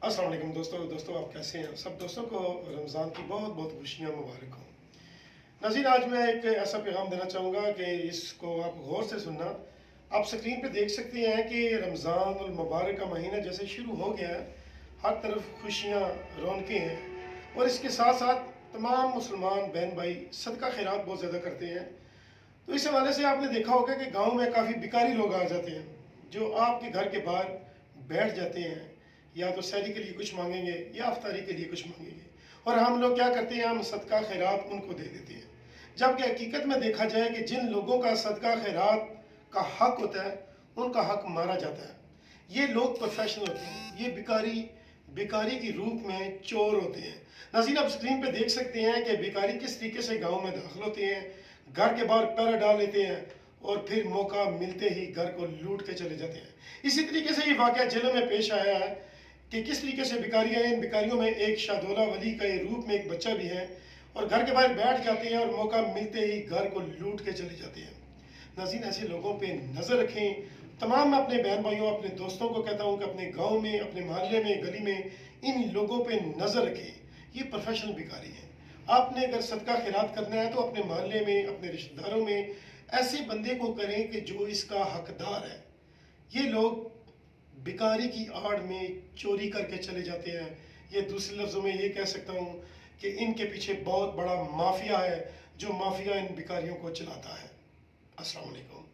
अस्सलाम वालेकुम दोस्तों आप कैसे हैं। सब दोस्तों को रमज़ान की बहुत बहुत खुशियाँ मुबारक हों। नाज़रीन, आज मैं एक ऐसा पैगाम देना चाहूँगा कि इसको आप गौर से सुनना। आप स्क्रीन पे देख सकते हैं कि रमज़ान मुबारक का महीना जैसे शुरू हो गया है, हर तरफ खुशियाँ रौनकें हैं और इसके साथ साथ तमाम मुसलमान बहन भाई सदका खैरात बहुत ज़्यादा करते हैं। तो इस हवाले से आपने देखा होगा कि गाँव में काफ़ी भिखारी लोग आ जाते हैं जो आपके घर के बाहर बैठ जाते हैं, या तो सहरी के लिए कुछ मांगेंगे या अफ्तारी के लिए कुछ मांगेंगे, और हम लोग क्या करते हैं, हम सदका खैरात उनको दे देते हैं। जबकि हकीकत में देखा जाए कि जिन लोगों का सदका खैरात का हक होता है उनका हक मारा जाता है। ये लोग प्रोफेशनल होते हैं, ये भिखारी की रूप में चोर होते हैं। नाज़रीन, आप स्क्रीन पे देख सकते हैं कि भिखारी किस तरीके से गाँव में दाखिल होते हैं, घर के बाहर पैरा डाल लेते हैं और फिर मौका मिलते ही घर को लूट के चले जाते हैं। इसी तरीके से ये वाक़या जिले में पेश आया है कि किस तरीके से भिखारी हैं। इन भिखारियों में एक शादौला वली का रूप में एक बच्चा भी है और घर के बाहर बैठ जाते हैं और मौका मिलते ही घर को लूट के चले जाते हैं। नाज़रीन, ऐसे लोगों पे नज़र रखें। तमाम मैं अपने बहन भाइयों, अपने दोस्तों को कहता हूँ कि अपने गांव में, अपने मोहल्ले में, गली में इन लोगों पे नज़र रखें। ये प्रोफेशनल भिखारी हैं। आपने अगर सदका खैरात करना है तो अपने मोहल्ले में, अपने रिश्तेदारों में ऐसे बंदे को करें कि जो इसका हकदार है। ये लोग भिखारी की आड़ में चोरी करके चले जाते हैं। ये दूसरे लफ्ज़ों में ये कह सकता हूँ कि इनके पीछे बहुत बड़ा माफिया है जो माफिया इन भिखारियों को चलाता है। अस्सलाम वालेकुम।